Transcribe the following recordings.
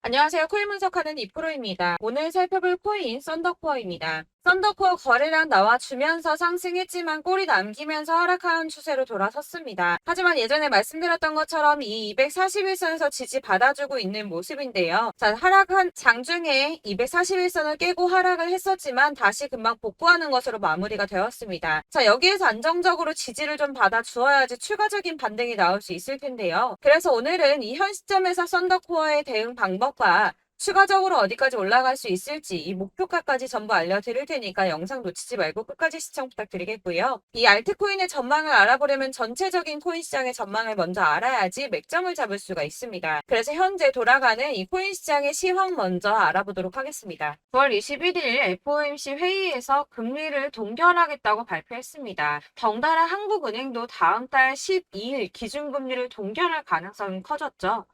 안녕하세요. 코인 분석하는 이프로입니다. 오늘 살펴볼 코인 썬더코어입니다. 썬더코어 거래량 나와주면서 상승했지만 꼬리 남기면서 하락하는 추세로 돌아섰습니다. 하지만 예전에 말씀드렸던 것처럼 이 241선에서 지지 받아주고 있는 모습인데요. 자, 하락한 장중에 241선을 깨고 하락을 했었지만 다시 금방 복구하는 것으로 마무리가 되었습니다. 자, 여기에서 안정적으로 지지를 좀 받아주어야지 추가적인 반등이 나올 수 있을 텐데요. 그래서 오늘은 이 현 시점에서 썬더코어의 대응 방법과 추가적으로 어디까지 올라갈 수 있을지 이 목표가까지 전부 알려드릴 테니까 영상 놓치지 말고 끝까지 시청 부탁드리겠고요. 이 알트코인의 전망을 알아보려면 전체적인 코인 시장의 전망을 먼저 알아야지 맥점을 잡을 수가 있습니다. 그래서 현재 돌아가는 이 코인 시장의 시황 먼저 알아보도록 하겠습니다. 9월 21일 FOMC 회의에서 금리를 동결하겠다고 발표했습니다. 덩달아 한국은행도 다음 달 12일 기준금리를 동결할 가능성이 커졌죠.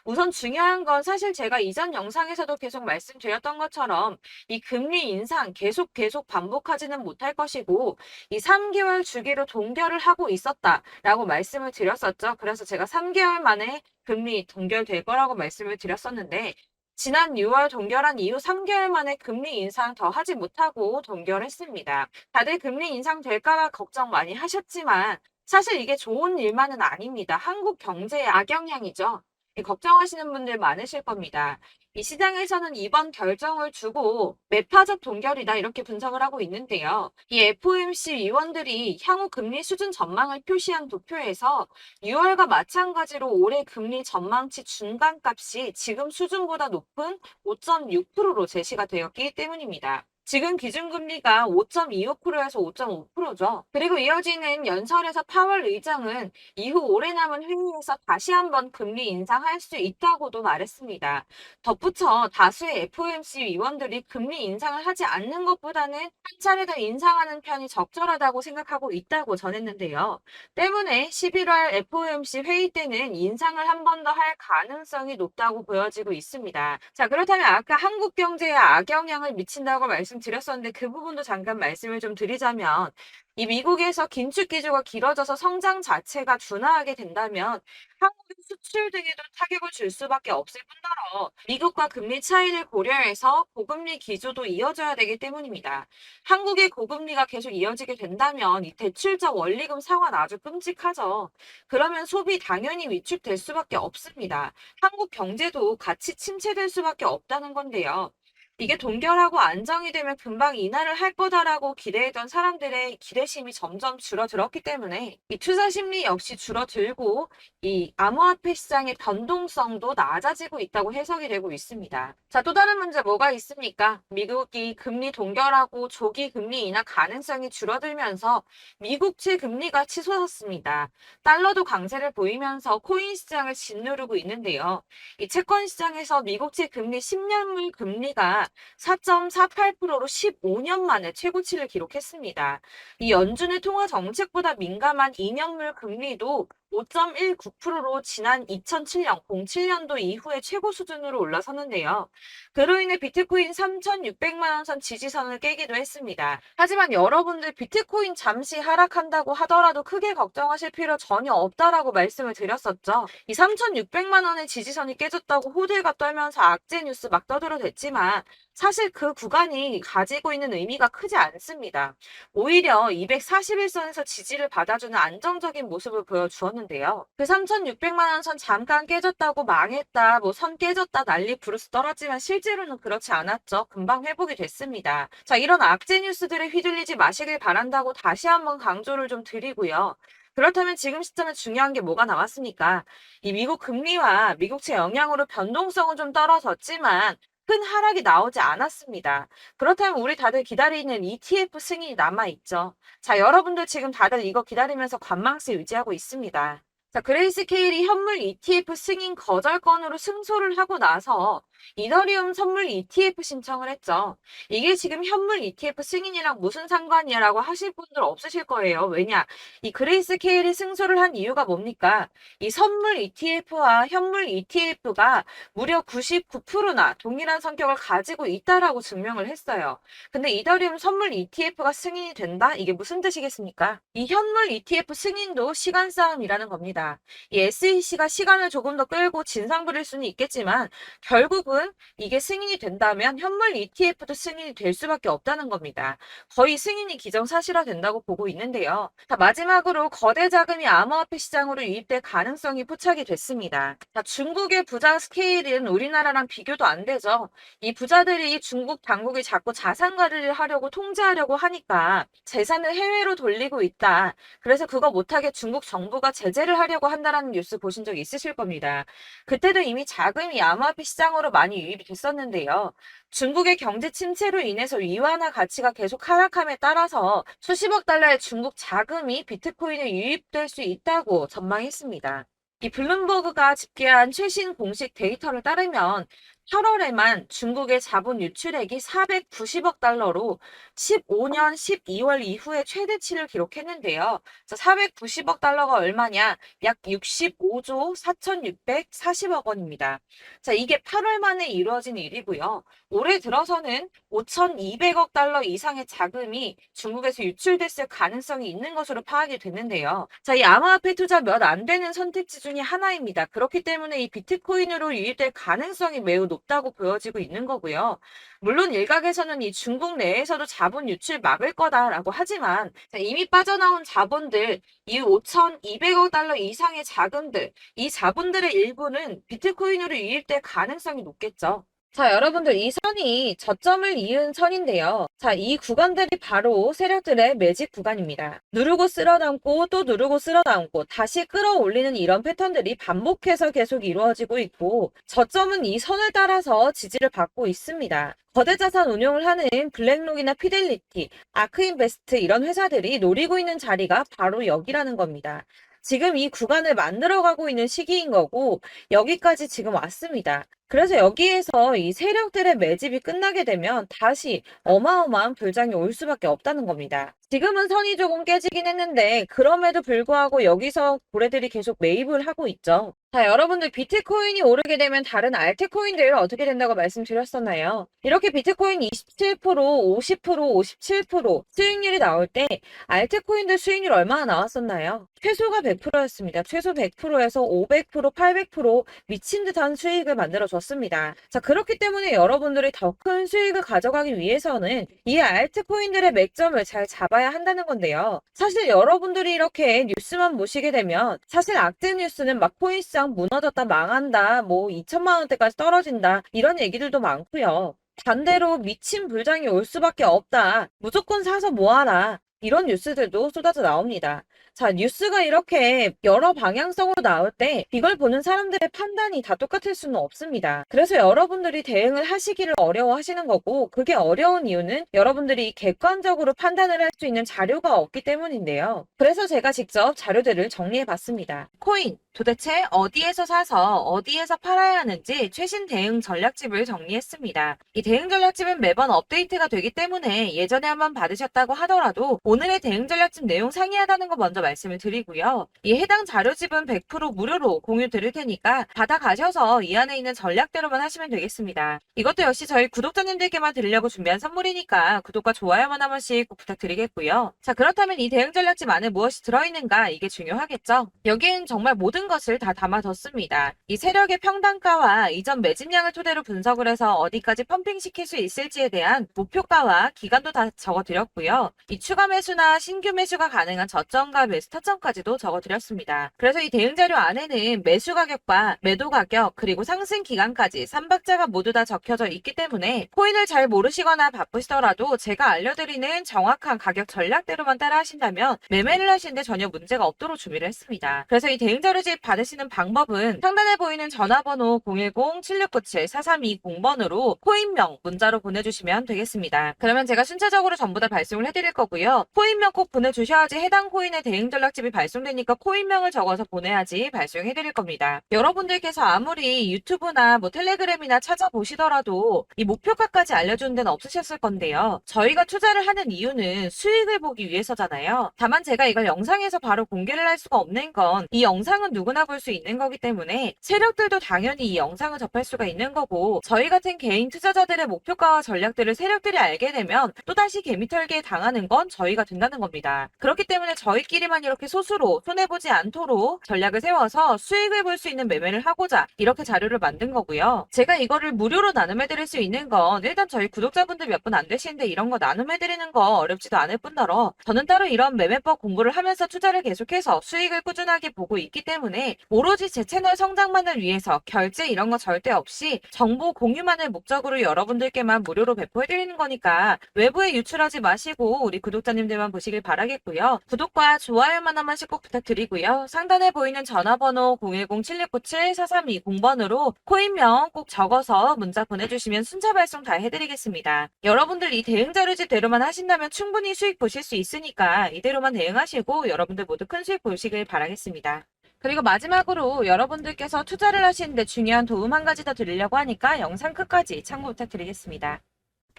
우선 중요한 건 사실 제가 이전 영상에서도 계속 말씀드렸던 것처럼 이 금리 인상 계속 반복하지는 못할 것이고 이 3개월 주기로 동결을 하고 있었다라고 말씀을 드렸었죠. 그래서 제가 3개월 만에 금리 동결될 거라고 말씀을 드렸었는데 지난 6월 동결한 이후 3개월 만에 금리 인상 더 하지 못하고 동결했습니다. 다들 금리 인상 될까봐 걱정 많이 하셨지만 사실 이게 좋은 일만은 아닙니다. 한국 경제에 악영향이죠. 걱정하시는 분들 많으실 겁니다. 이 시장에서는 이번 결정을 두고 매파적 동결이다 이렇게 분석을 하고 있는데요. 이 FOMC 위원들이 향후 금리 수준 전망을 표시한 도표에서 6월과 마찬가지로 올해 금리 전망치 중간값이 지금 수준보다 높은 5.6%로 제시가 되었기 때문입니다. 지금 기준금리가 5.25%에서 5.5%죠. 그리고 이어지는 연설에서 파월 의장은 이후 오래 남은 회의에서 다시 한번 금리 인상할 수 있다고도 말했습니다. 덧붙여 다수의 FOMC 위원들이 금리 인상을 하지 않는 것보다는 한 차례 더 인상하는 편이 적절하다고 생각하고 있다고 전했는데요. 때문에 11월 FOMC 회의 때는 인상을 한 번 더 할 가능성이 높다고 보여지고 있습니다. 자, 그렇다면 아까 한국 경제에 악영향을 미친다고 말씀드렸었는데 그 부분도 잠깐 말씀을 좀 드리자면 이 미국에서 긴축 기조가 길어져서 성장 자체가 둔화하게 된다면 한국의 수출 등에도 타격을 줄 수밖에 없을 뿐더러 미국과 금리 차이를 고려해서 고금리 기조도 이어져야 되기 때문입니다. 한국의 고금리가 계속 이어지게 된다면 이 대출적 원리금 상환 아주 끔찍하죠. 그러면 소비 당연히 위축될 수밖에 없습니다. 한국 경제도 같이 침체될 수밖에 없다는 건데요. 이게 동결하고 안정이 되면 금방 인하를 할 거다라고 기대했던 사람들의 기대심이 점점 줄어들었기 때문에 이 투자 심리 역시 줄어들고 이 암호화폐 시장의 변동성도 낮아지고 있다고 해석이 되고 있습니다. 자, 또 다른 문제 뭐가 있습니까? 미국이 금리 동결하고 조기 금리 인하 가능성이 줄어들면서 미국채 금리가 치솟았습니다. 달러도 강세를 보이면서 코인 시장을 짓누르고 있는데요. 이 채권 시장에서 미국채 금리 10년물 금리가 4.48%로 15년 만에 최고치를 기록했습니다. 이 연준의 통화 정책보다 민감한 2년물 금리도 5.19%로 지난 2007년, 07년도 이후에 최고 수준으로 올라섰는데요. 그로 인해 비트코인 3,600만 원 선 지지선을 깨기도 했습니다. 하지만 여러분들 비트코인 잠시 하락한다고 하더라도 크게 걱정하실 필요 전혀 없다라고 말씀을 드렸었죠. 이 3,600만 원의 지지선이 깨졌다고 호들갑 떨면서 악재 뉴스 막 떠들어댔지만 사실 그 구간이 가지고 있는 의미가 크지 않습니다. 오히려 241선에서 지지를 받아주는 안정적인 모습을 보여주었는데요. 그 3,600만 원 선 잠깐 깨졌다고 망했다, 뭐 선 깨졌다 난리 부르스 떨었지만 실제로는 그렇지 않았죠. 금방 회복이 됐습니다. 자, 이런 악재 뉴스들에 휘둘리지 마시길 바란다고 다시 한번 강조를 좀 드리고요. 그렇다면 지금 시점에 중요한 게 뭐가 나왔습니까? 이 미국 금리와 미국채 영향으로 변동성은 좀 떨어졌지만 큰 하락이 나오지 않았습니다. 그렇다면 우리 다들 기다리는 ETF 승인이 남아있죠. 자, 여러분들 지금 다들 이거 기다리면서 관망세 유지하고 있습니다. 자, 그레이스케일이 현물 ETF 승인 거절 건으로 승소를 하고 나서 이더리움 선물 ETF 신청을 했죠. 이게 지금 현물 ETF 승인이랑 무슨 상관이야라고 하실 분들 없으실 거예요. 왜냐? 이 그레이스케일이 승소를 한 이유가 뭡니까? 이 선물 ETF와 현물 ETF가 무려 99%나 동일한 성격을 가지고 있다라고 증명을 했어요. 근데 이더리움 선물 ETF가 승인이 된다? 이게 무슨 뜻이겠습니까? 이 현물 ETF 승인도 시간 싸움이라는 겁니다. 이 SEC가 시간을 조금 더 끌고 진상 부릴 수는 있겠지만 결국은 결국은 이게 승인이 된다면 현물 ETF도 승인이 될 수밖에 없다는 겁니다. 거의 승인이 기정사실화 된다고 보고 있는데요. 자, 마지막으로 거대 자금이 암호화폐 시장으로 유입될 가능성이 포착이 됐습니다. 자, 중국의 부자 스케일은 우리나라랑 비교도 안 되죠. 이 부자들이 중국 당국이 자꾸 자산 관리를 하려고 통제하려고 하니까 재산을 해외로 돌리고 있다. 그래서 그거 못하게 중국 정부가 제재를 하려고 한다라는 뉴스 보신 적 있으실 겁니다. 그때도 이미 자금이 암호화폐 시장으로 많이 유입이 됐었는데요. 중국의 경제 침체로 인해서 위안화 가치가 계속 하락함에 따라서 수십억 달러의 중국 자금이 비트코인에 유입될 수 있다고 전망했습니다. 이 블룸버그가 집계한 최신 공식 데이터를 따르면 8월에만 중국의 자본 유출액이 490억 달러로 15년 12월 이후에 최대치를 기록했는데요. 490억 달러가 얼마냐? 약 65조 4,640억 원입니다. 자, 이게 8월 만에 이루어진 일이고요. 올해 들어서는 5,200억 달러 이상의 자금이 중국에서 유출됐을 가능성이 있는 것으로 파악이 됐는데요. 자, 이 암호화폐 투자 몇 안 되는 선택지 중에 하나입니다. 그렇기 때문에 이 비트코인으로 유입될 가능성이 매우 높다고 보여지고 있는 거고요. 물론 일각에서는 이 중국 내에서도 자본 유출 막을 거다라고 하지만 이미 빠져나온 자본들, 이 5,200억 달러 이상의 자금들, 이 자본들의 일부는 비트코인으로 유입될 가능성이 높겠죠. 자, 여러분들 이 선이 저점을 이은 선인데요. 자, 이 구간들이 바로 세력들의 매직 구간입니다. 누르고 쓸어담고 또 누르고 쓸어담고 다시 끌어올리는 이런 패턴들이 반복해서 계속 이루어지고 있고 저점은 이 선을 따라서 지지를 받고 있습니다. 거대 자산 운용을 하는 블랙록이나 피델리티, 아크인베스트 이런 회사들이 노리고 있는 자리가 바로 여기라는 겁니다. 지금 이 구간을 만들어가고 있는 시기인 거고 여기까지 지금 왔습니다. 그래서 여기에서 이 세력들의 매집이 끝나게 되면 다시 어마어마한 불장이 올 수밖에 없다는 겁니다. 지금은 선이 조금 깨지긴 했는데 그럼에도 불구하고 여기서 고래들이 계속 매입을 하고 있죠. 자, 여러분들 비트코인이 오르게 되면 다른 알트코인들 어떻게 된다고 말씀드렸었나요? 이렇게 비트코인 27%, 50%, 57% 수익률이 나올 때 알트코인들 수익률 얼마나 나왔었나요? 최소가 100%였습니다. 최소 100%에서 500%, 800% 미친 듯한 수익을 만들어줬습니다. 자, 그렇기 때문에 여러분들이 더 큰 수익을 가져가기 위해서는 이 알트코인들의 맥점을 잘 잡아야 한다는 건데요. 사실 여러분들이 이렇게 뉴스만 보시게 되면 사실 악재 뉴스는 막 코인시장 무너졌다, 망한다, 뭐 2천만 원대까지 떨어진다 이런 얘기들도 많고요. 반대로 미친 불장이 올 수밖에 없다. 무조건 사서 모아라. 이런 뉴스들도 쏟아져 나옵니다. 자, 뉴스가 이렇게 여러 방향성으로 나올 때 이걸 보는 사람들의 판단이 다 똑같을 수는 없습니다. 그래서 여러분들이 대응을 하시기를 어려워하시는 거고 그게 어려운 이유는 여러분들이 객관적으로 판단을 할 수 있는 자료가 없기 때문인데요. 그래서 제가 직접 자료들을 정리해 봤습니다. 코인, 도대체 어디에서 사서 어디에서 팔아야 하는지 최신 대응 전략집을 정리했습니다. 이 대응 전략집은 매번 업데이트가 되기 때문에 예전에 한번 받으셨다고 하더라도 오늘의 대응 전략집 내용 상이하다는 거 먼저 말씀을 드리고요. 이 해당 자료집은 100% 무료로 공유 드릴 테니까 받아가셔서 이 안에 있는 전략대로만 하시면 되겠습니다. 이것도 역시 저희 구독자님들께만 드리려고 준비한 선물이니까 구독과 좋아요만 한 번씩 꼭 부탁드리겠고요. 자, 그렇다면 이 대응 전략집 안에 무엇이 들어있는가 이게 중요하겠죠. 여기엔 정말 모든 것을 다 담아뒀습니다. 이 세력의 평단가와 이전 매집량을 토대로 분석을 해서 어디까지 펌핑시킬 수 있을지에 대한 목표가와 기간도 다 적어드렸고요. 이 추가 매수나 신규 매수가 가능한 저점과 매수 타점까지도 적어드렸습니다. 그래서 이 대응 자료 안에는 매수 가격과 매도 가격 그리고 상승 기간까지 3박자가 모두 다 적혀져 있기 때문에 코인을 잘 모르시거나 바쁘시더라도 제가 알려드리는 정확한 가격 전략대로만 따라 하신다면 매매를 하시는데 전혀 문제가 없도록 준비를 했습니다. 그래서 이 대응 자료집 받으시는 방법은 상단에 보이는 전화번호 010-7697-4320번으로 코인명 문자로 보내주시면 되겠습니다. 그러면 제가 순차적으로 전부 다 발송을 해드릴 거고요. 코인명 꼭 보내주셔야지 해당 코인의 대응 전략집이 발송되니까 코인명을 적어서 보내야지 발송해드릴 겁니다. 여러분들께서 아무리 유튜브나 뭐 텔레그램이나 찾아보시더라도 이 목표가까지 알려주는 데는 없으셨을 건데요. 저희가 투자를 하는 이유는 수익을 보기 위해서잖아요. 다만 제가 이걸 영상에서 바로 공개를 할 수가 없는 건 이 영상은 누구나 볼 수 있는 거기 때문에 세력들도 당연히 이 영상을 접할 수가 있는 거고 저희 같은 개인 투자자들의 목표가와 전략들을 세력들이 알게 되면 또다시 개미털기에 당하는 건 저희가 된다는 겁니다. 그렇기 때문에 저희끼리만 때만 이렇게 소수로 손해보지 않도록 전략을 세워서 수익을 볼 수 있는 매매를 하고자 이렇게 자료를 만든 거고요. 제가 이거를 무료로 나눔해드릴 수 있는 건 일단 저희 구독자분들 몇 분 안 되시는데 이런 거 나눔해드리는 거 어렵지도 않을 뿐더러 저는 따로 이런 매매법 공부를 하면서 투자를 계속해서 수익을 꾸준하게 보고 있기 때문에 오로지 제 채널 성장만을 위해서 결제 이런 거 절대 없이 정보 공유만을 목적으로 여러분들께만 무료로 배포해드리는 거니까 외부에 유출하지 마시고 우리 구독자님들만 보시길 바라겠고요. 구독과 좋아요만 한 번씩 꼭 부탁드리고요. 상단에 보이는 전화번호 010-7697-4320번으로 코인명 꼭 적어서 문자 보내주시면 순차 발송 다 해드리겠습니다. 여러분들 이 대응 자료집대로만 하신다면 충분히 수익 보실 수 있으니까 이대로만 대응하시고 여러분들 모두 큰 수익 보시길 바라겠습니다. 그리고 마지막으로 여러분들께서 투자를 하시는데 중요한 도움 한 가지 더 드리려고 하니까 영상 끝까지 참고 부탁드리겠습니다.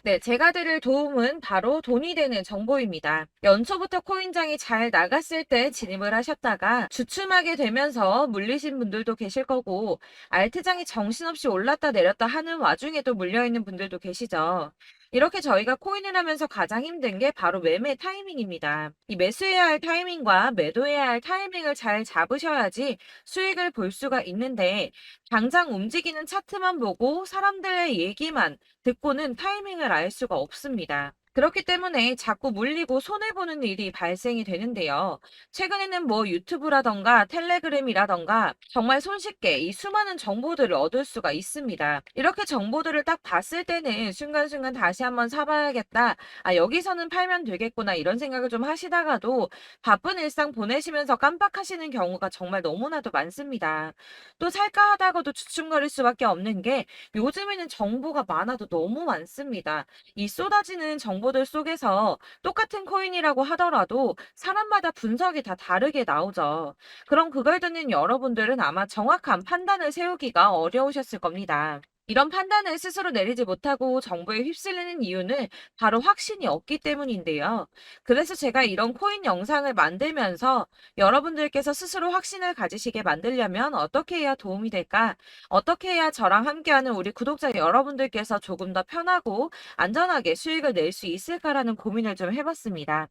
네, 제가 드릴 도움은 바로 돈이 되는 정보입니다. 연초부터 코인장이 잘 나갔을 때 진입을 하셨다가 주춤하게 되면서 물리신 분들도 계실 거고 알트장이 정신없이 올랐다 내렸다 하는 와중에도 물려있는 분들도 계시죠. 이렇게 저희가 코인을 하면서 가장 힘든 게 바로 매매 타이밍입니다. 이 매수해야 할 타이밍과 매도해야 할 타이밍을 잘 잡으셔야지 수익을 볼 수가 있는데 당장 움직이는 차트만 보고 사람들의 얘기만 듣고는 타이밍을 알 수가 없습니다. 그렇기 때문에 자꾸 물리고 손해보는 일이 발생이 되는데요. 최근에는 뭐 유튜브라던가 텔레그램이라던가 정말 손쉽게 이 수많은 정보들을 얻을 수가 있습니다. 이렇게 정보들을 딱 봤을 때는 순간순간 다시 한번 사봐야겠다. 아, 여기서는 팔면 되겠구나. 이런 생각을 좀 하시다가도 바쁜 일상 보내시면서 깜빡하시는 경우가 정말 너무나도 많습니다. 또 살까 하다가도 주춤거릴 수밖에 없는 게 요즘에는 정보가 많아도 너무 많습니다. 이 쏟아지는 정보들 속에서 똑같은 코인이라고 하더라도 사람마다 분석이 다 다르게 나오죠. 그럼 그걸 듣는 여러분들은 아마 정확한 판단을 세우기가 어려우셨을 겁니다. 이런 판단을 스스로 내리지 못하고 정보에 휩쓸리는 이유는 바로 확신이 없기 때문인데요. 그래서 제가 이런 코인 영상을 만들면서 여러분들께서 스스로 확신을 가지시게 만들려면 어떻게 해야 도움이 될까? 어떻게 해야 저랑 함께하는 우리 구독자 여러분들께서 조금 더 편하고 안전하게 수익을 낼 수 있을까라는 고민을 좀 해봤습니다.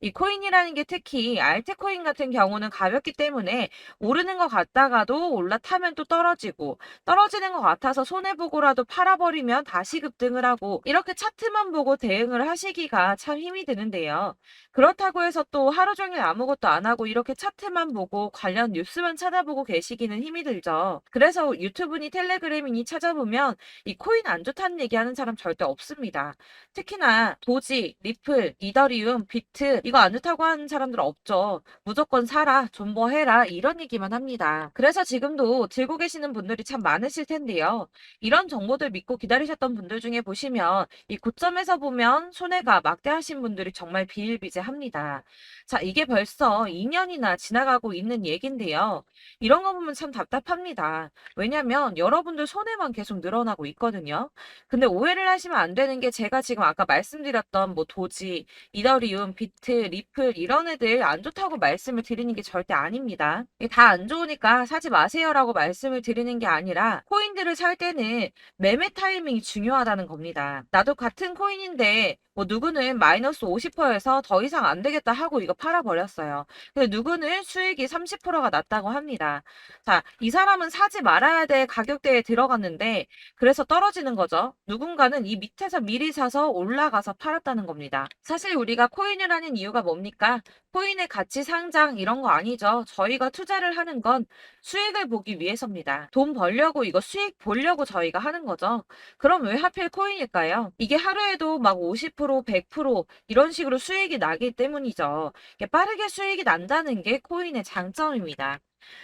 이 코인이라는 게 특히 알트코인 같은 경우는 가볍기 때문에 오르는 것 같다가도 올라타면 또 떨어지고 떨어지는 것 같아서 손해보고라도 팔아버리면 다시 급등을 하고 이렇게 차트만 보고 대응을 하시기가 참 힘이 드는데요. 그렇다고 해서 또 하루 종일 아무것도 안 하고 이렇게 차트만 보고 관련 뉴스만 찾아보고 계시기는 힘이 들죠. 그래서 유튜브니 텔레그램이니 찾아보면 이 코인 안 좋다는 얘기하는 사람 절대 없습니다. 특히나 도지, 리플, 이더리움, 비트 이거 안 좋다고 하는 사람들 없죠. 무조건 사라, 존버해라 이런 얘기만 합니다. 그래서 지금도 들고 계시는 분들이 참 많으실 텐데요. 이런 정보들 믿고 기다리셨던 분들 중에 보시면 이 고점에서 보면 손해가 막대하신 분들이 정말 비일비재합니다. 자, 이게 벌써 2년이나 지나가고 있는 얘긴데요. 이런 거 보면 참 답답합니다. 왜냐면 여러분들 손해만 계속 늘어나고 있거든요. 근데 오해를 하시면 안 되는 게 제가 지금 아까 말씀드렸던 뭐 도지, 이더리움, 비트, 리플 이런 애들 안 좋다고 말씀을 드리는 게 절대 아닙니다. 다 안 좋으니까 사지 마세요라고 말씀을 드리는 게 아니라 코인들을 살 때는 매매 타이밍이 중요하다는 겁니다. 나도 같은 코인인데 뭐 누구는 마이너스 50%에서 더 이상 안 되겠다 하고 이거 팔아버렸어요. 근데 누구는 수익이 30%가 났다고 합니다. 자, 이 사람은 사지 말아야 될 가격대에 들어갔는데 그래서 떨어지는 거죠. 누군가는 이 밑에서 미리 사서 올라가서 팔았다는 겁니다. 사실 우리가 코인을 하는 이유가 뭡니까? 코인의 가치 상장 이런 거 아니죠. 저희가 투자를 하는 건 수익을 보기 위해서입니다. 돈 벌려고 이거 수익 보려고 저희가 하는 거죠. 그럼 왜 하필 코인일까요? 이게 하루에도 막 50%, 100% 이런 식으로 수익이 나기 때문이죠. 빠르게 수익이 난다는 게 코인의 장점입니다.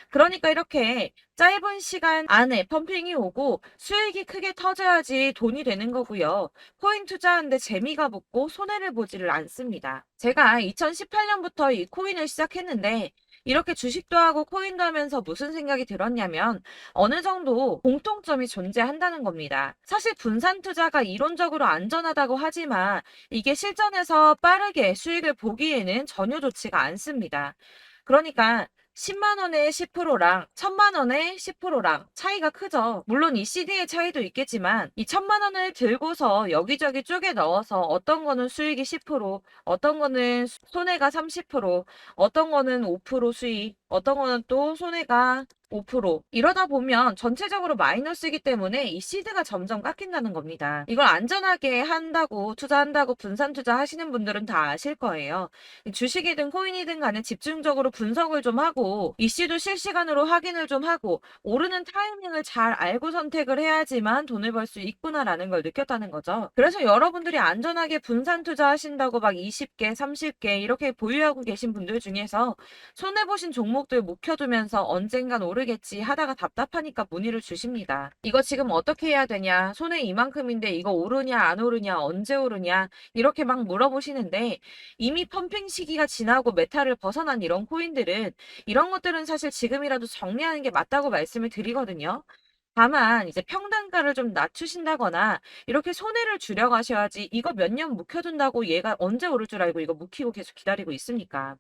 그러니까 이렇게 짧은 시간 안에 펌핑이 오고 수익이 크게 터져야지 돈이 되는 거고요. 코인 투자하는데 재미가 붙고 손해를 보지를 않습니다. 제가 2018년부터 이 코인을 시작했는데 이렇게 주식도 하고 코인도 하면서 무슨 생각이 들었냐면 어느 정도 공통점이 존재한다는 겁니다. 사실 분산 투자가 이론적으로 안전하다고 하지만 이게 실전에서 빠르게 수익을 보기에는 전혀 좋지가 않습니다. 그러니까 10만 원에 10%랑 1000만 원에 10%랑 차이가 크죠. 물론 이 CD의 차이도 있겠지만 이 1000만 원을 들고서 여기저기 쪼개 넣어서 어떤 거는 수익이 10%, 어떤 거는 손해가 30%, 어떤 거는 5% 수익, 어떤 거는 또 손해가 5%. 이러다 보면 전체적으로 마이너스이기 때문에 이 시드가 점점 깎인다는 겁니다. 이걸 안전하게 한다고 투자한다고 분산 투자하시는 분들은 다 아실 거예요. 주식이든 코인이든 간에 집중적으로 분석을 좀 하고 이슈도 실시간으로 확인을 좀 하고 오르는 타이밍을 잘 알고 선택을 해야지만 돈을 벌 수 있구나라는 걸 느꼈다는 거죠. 그래서 여러분들이 안전하게 분산 투자하신다고 막 20개, 30개 이렇게 보유하고 계신 분들 중에서 손해보신 종목들 묵혀두면서 언젠간 오르겠지 하다가 답답하니까 문의를 주십니다. 이거 지금 어떻게 해야 되냐? 손해 이만큼인데 이거 오르냐 안 오르냐 언제 오르냐 이렇게 막 물어보시는데 이미 펌핑 시기가 지나고 메타를 벗어난 이런 코인들은 이런 것들은 사실 지금이라도 정리하는 게 맞다고 말씀을 드리거든요. 다만 이제 평단가를 좀 낮추신다거나 이렇게 손해를 줄여가셔야지 이거 몇 년 묵혀둔다고 얘가 언제 오를 줄 알고 이거 묵히고 계속 기다리고 있습니까?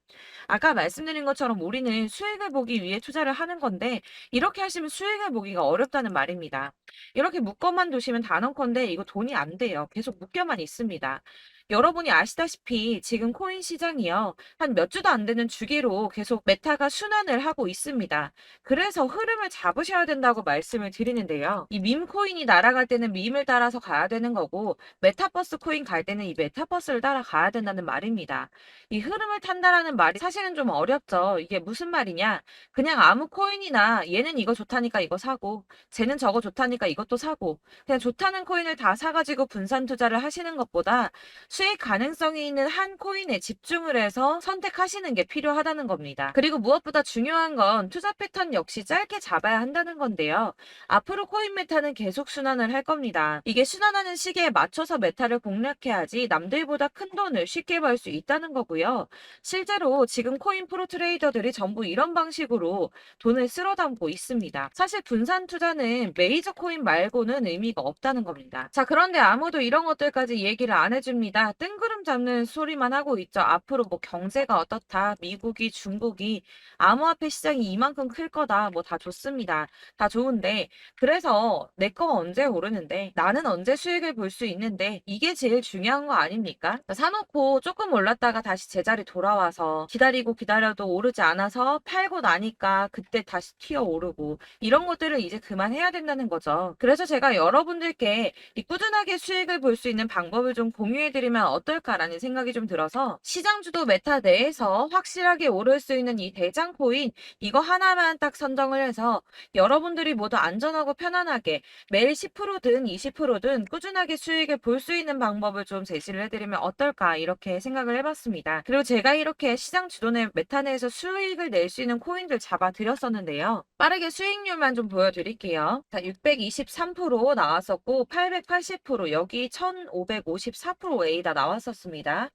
아까 말씀드린 것처럼 우리는 수익을 보기 위해 투자를 하는 건데 이렇게 하시면 수익을 보기가 어렵다는 말입니다. 이렇게 묶어만 두시면 단언컨대 이거 돈이 안 돼요. 계속 묶여만 있습니다. 여러분이 아시다시피 지금 코인 시장이요. 한 몇 주도 안 되는 주기로 계속 메타가 순환을 하고 있습니다. 그래서 흐름을 잡으셔야 된다고 말씀을 드리는데요. 이 밈 코인이 날아갈 때는 밈을 따라서 가야 되는 거고 메타버스 코인 갈 때는 이 메타버스를 따라가야 된다는 말입니다. 이 흐름을 탄다라는 말이 사실은 좀 어렵죠. 이게 무슨 말이냐? 그냥 아무 코인이나 얘는 이거 좋다니까 이거 사고 쟤는 저거 좋다니까 이것도 사고 그냥 좋다는 코인을 다 사가지고 분산 투자를 하시는 것보다 수익 가능성이 있는 한 코인에 집중을 해서 선택하시는 게 필요하다는 겁니다. 그리고 무엇보다 중요한 건 투자 패턴 역시 짧게 잡아야 한다는 건데요. 앞으로 코인 메타는 계속 순환을 할 겁니다. 이게 순환하는 시기에 맞춰서 메타를 공략해야지 남들보다 큰 돈을 쉽게 벌 수 있다는 거고요. 실제로 지금 코인 프로 트레이더들이 전부 이런 방식으로 돈을 쓸어 담고 있습니다. 사실 분산 투자는 메이저 코인 말고는 의미가 없다는 겁니다. 자, 그런데 아무도 이런 것들까지 얘기를 안 해줍니다. 뜬구름 잡는 소리만 하고 있죠. 앞으로 뭐 경제가 어떻다, 미국이, 중국이, 암호화폐 시장이 이만큼 클 거다, 뭐 다 좋습니다. 다 좋은데, 그래서 내 거 언제 오르는데, 나는 언제 수익을 볼 수 있는데, 이게 제일 중요한 거 아닙니까? 사놓고 조금 올랐다가 다시 제자리 돌아와서 기다리고 기다려도 오르지 않아서 팔고 나니까 그때 다시 튀어 오르고, 이런 것들을 이제 그만해야 된다는 거죠. 그래서 제가 여러분들께 이 꾸준하게 수익을 볼 수 있는 방법을 좀 공유해드리면 어떨까라는 생각이 좀 들어서 시장주도 메타 내에서 확실하게 오를 수 있는 이 대장 코인 이거 하나만 딱 선정을 해서 여러분들이 모두 안전하고 편안하게 매일 10%든 20%든 꾸준하게 수익을 볼 수 있는 방법을 좀 제시를 해드리면 어떨까 이렇게 생각을 해봤습니다. 그리고 제가 이렇게 시장 주도내 메타 내에서 수익을 낼 수 있는 코인들 잡아드렸었는데요. 빠르게 수익률만 좀 보여드릴게요. 자, 623% 나왔었고 880% 여기 1554%A 다 나왔었습니다.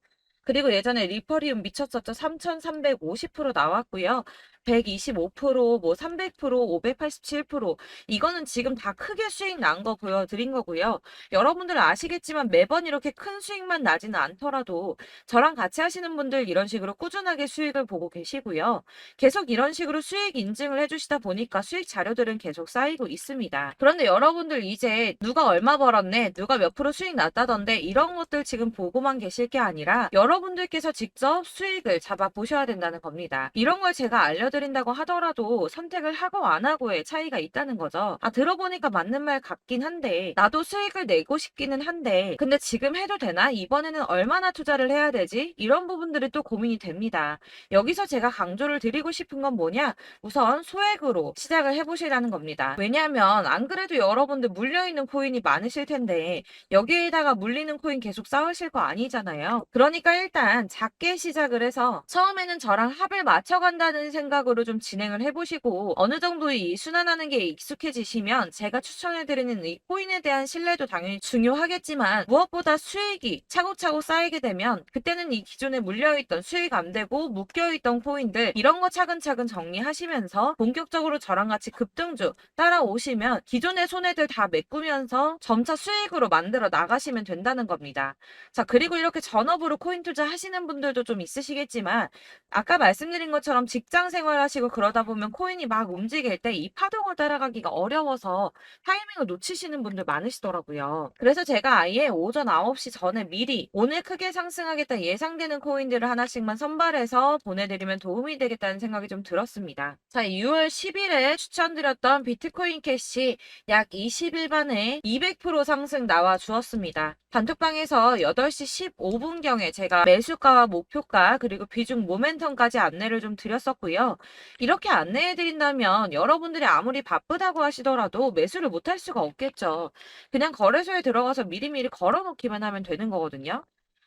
그리고 예전에 리퍼리움 미쳤었죠. 3350% 나왔고요. 125%, 뭐 300%, 587% 이거는 지금 다 크게 수익 난 거 보여드린 거고요. 여러분들 아시겠지만 매번 이렇게 큰 수익만 나지는 않더라도 저랑 같이 하시는 분들 이런 식으로 꾸준하게 수익을 보고 계시고요. 계속 이런 식으로 수익 인증을 해주시다 보니까 수익 자료들은 계속 쌓이고 있습니다. 그런데 여러분들 이제 누가 얼마 벌었네, 누가 몇 프로 수익 났다던데 이런 것들 지금 보고만 계실 게 아니라 여러분들께서 직접 수익을 잡아 보셔야 된다는 겁니다. 이런 걸 제가 알려드린다고 하더라도 선택을 하고 안 하고의 차이가 있다는 거죠. 아, 들어보니까 맞는 말 같긴 한데 나도 수익을 내고 싶기는 한데 근데 지금 해도 되나? 이번에는 얼마나 투자를 해야 되지? 이런 부분들이 또 고민이 됩니다. 여기서 제가 강조를 드리고 싶은 건 뭐냐? 우선 소액으로 시작을 해보시라는 겁니다. 왜냐하면 안 그래도 여러분들 물려있는 코인이 많으실 텐데 여기에다가 물리는 코인 계속 쌓으실 거 아니잖아요. 그러니까 일단 작게 시작을 해서 처음에는 저랑 합을 맞춰간다는 생각으로 좀 진행을 해보시고 어느 정도 이 순환하는 게 익숙해지시면 제가 추천해드리는 이 코인에 대한 신뢰도 당연히 중요하겠지만 무엇보다 수익이 차곡차곡 쌓이게 되면 그때는 이 기존에 물려있던 수익 안 되고 묶여있던 코인들 이런 거 차근차근 정리하시면서 본격적으로 저랑 같이 급등주 따라오시면 기존의 손해들 다 메꾸면서 점차 수익으로 만들어 나가시면 된다는 겁니다. 자, 그리고 이렇게 전업으로 코인 투자 하시는 분들도 좀 있으시겠지만 아까 말씀드린 것처럼 직장 생활 생활 하시고 그러다 보면 코인이 막 움직일 때 이 파동을 따라가기가 어려워서 타이밍을 놓치시는 분들 많으시더라고요. 그래서 제가 아예 오전 9시 전에 미리 오늘 크게 상승하겠다 예상되는 코인들을 하나씩만 선발해서 보내드리면 도움이 되겠다는 생각이 좀 들었습니다. 자, 6월 10일에 추천드렸던 비트코인 캐시 약 20일 만에 200% 상승 나와 주었습니다. 단톡방에서 8시 15분경에 제가 매수가와 목표가 그리고 비중 모멘텀까지 안내를 좀 드렸었고요. 이렇게 안내해 드린다면 여러분들이 아무리 바쁘다고 하시더라도 매수를 못할 수가 없겠죠. 그냥 거래소에 들어가서 미리미리 걸어 놓기만 하면 되는 거거든요.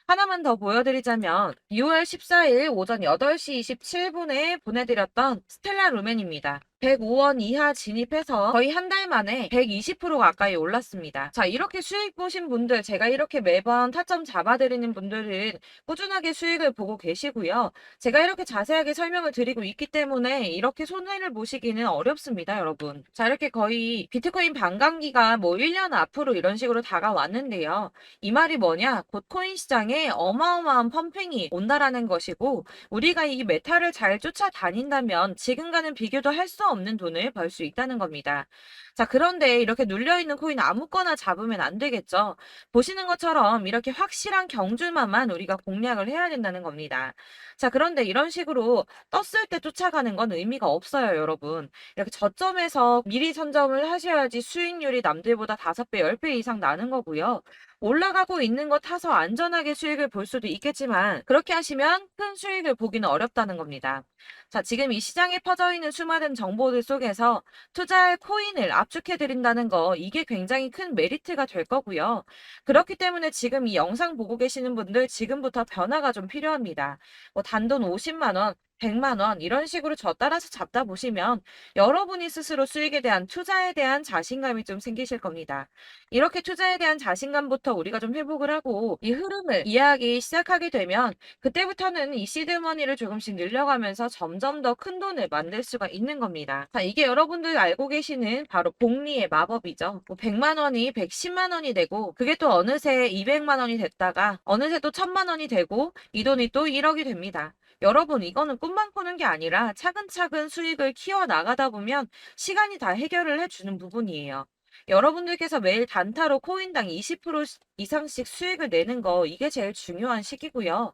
하나만 더 보여드리자면 6월 14일 오전 8시 27분에 보내드렸던 스텔라 루멘입니다. 105원 이하 진입해서 거의 한 달 만에 120% 가까이 올랐습니다. 자, 이렇게 수익 보신 분들, 제가 이렇게 매번 타점 잡아드리는 분들은 꾸준하게 수익을 보고 계시고요. 제가 이렇게 자세하게 설명을 드리고 있기 때문에 이렇게 손해를 보시기는 어렵습니다, 여러분. 자, 이렇게 거의 비트코인 반감기가 뭐 1년 앞으로 이런 식으로 다가왔는데요. 이 말이 뭐냐? 곧 코인 시장에 어마어마한 펌핑이 온다라는 것이고, 우리가 이 메타를 잘 쫓아다닌다면 지금과는 비교도 할 수 없는 돈을 벌 수 있다는 겁니다. 자, 그런데 이렇게 눌려있는 코인 아무거나 잡으면 안 되겠죠. 보시는 것처럼 이렇게 확실한 경주만만 우리가 공략을 해야 된다는 겁니다. 자, 그런데 이런 식으로 떴을 때 쫓아가는 건 의미가 없어요, 여러분. 이렇게 저점에서 미리 선점을 하셔야지 수익률이 남들보다 5배, 10배 이상 나는 거고요. 올라가고 있는 거 타서 안전하게 수익을 볼 수도 있겠지만 그렇게 하시면 큰 수익을 보기는 어렵다는 겁니다. 자, 지금 이 시장에 퍼져 있는 수많은 정보들 속에서 투자할 코인을 압축해 드린다는 거 이게 굉장히 큰 메리트가 될 거고요. 그렇기 때문에 지금 이 영상 보고 계시는 분들 지금부터 변화가 좀 필요합니다. 뭐 단돈 50만 원, 100만 원 이런 식으로 저 따라서 잡다 보시면 여러분이 스스로 수익에 대한 투자에 대한 자신감이 좀 생기실 겁니다. 이렇게 투자에 대한 자신감부터 우리가 좀 회복을 하고 이 흐름을 이해하기 시작하게 되면 그때부터는 이 시드머니를 조금씩 늘려가면서 점점 더 큰 돈을 만들 수가 있는 겁니다. 자, 이게 여러분들 알고 계시는 바로 복리의 마법이죠. 뭐 100만 원이 110만 원이 되고 그게 또 어느새 200만 원이 됐다가 어느새 또 1000만 원이 되고 이 돈이 또 1억이 됩니다. 여러분, 이거는 꿈만 꾸는 게 아니라 차근차근 수익을 키워 나가다 보면 시간이 다 해결을 해주는 부분이에요. 여러분들께서 매일 단타로 코인당 20% 이상씩 수익을 내는 거 이게 제일 중요한 시기고요.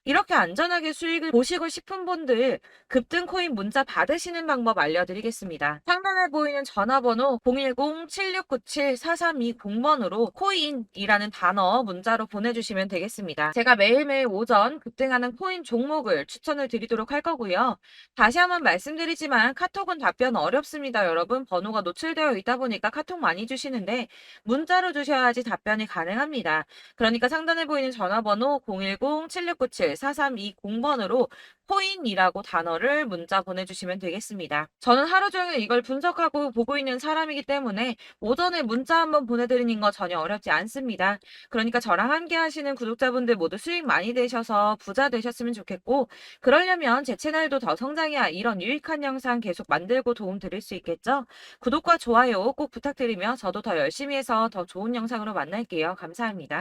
이렇게 안전하게 수익을 보시고 싶은 분들 급등 코인 문자 받으시는 방법 알려드리겠습니다. 상단에 보이는 전화번호 010-7697-4320번으로 코인이라는 단어 문자로 보내주시면 되겠습니다. 제가 매일매일 오전 급등하는 코인 종목을 추천을 드리도록 할 거고요. 다시 한번 말씀드리지만 카톡은 답변 어렵습니다. 여러분, 번호가 노출되어 있다 보니까 카톡 많이 주시는데 문자로 주셔야지 답변이 가능합니다. 그러니까 상단에 보이는 전화번호 010-7697-4320번으로 코인이라고 단어를 문자 보내주시면 되겠습니다. 저는 하루 종일 이걸 분석하고 보고 있는 사람이기 때문에 오전에 문자 한번 보내드리는 거 전혀 어렵지 않습니다. 그러니까 저랑 함께 하시는 구독자분들 모두 수익 많이 되셔서 부자 되셨으면 좋겠고, 그러려면 제 채널도 더 성장해야 이런 유익한 영상 계속 만들고 도움 드릴 수 있겠죠? 구독과 좋아요 꼭 부탁드리며 저도 더 열심히 해서 더 좋은 영상으로 만날게요. 감사합니다.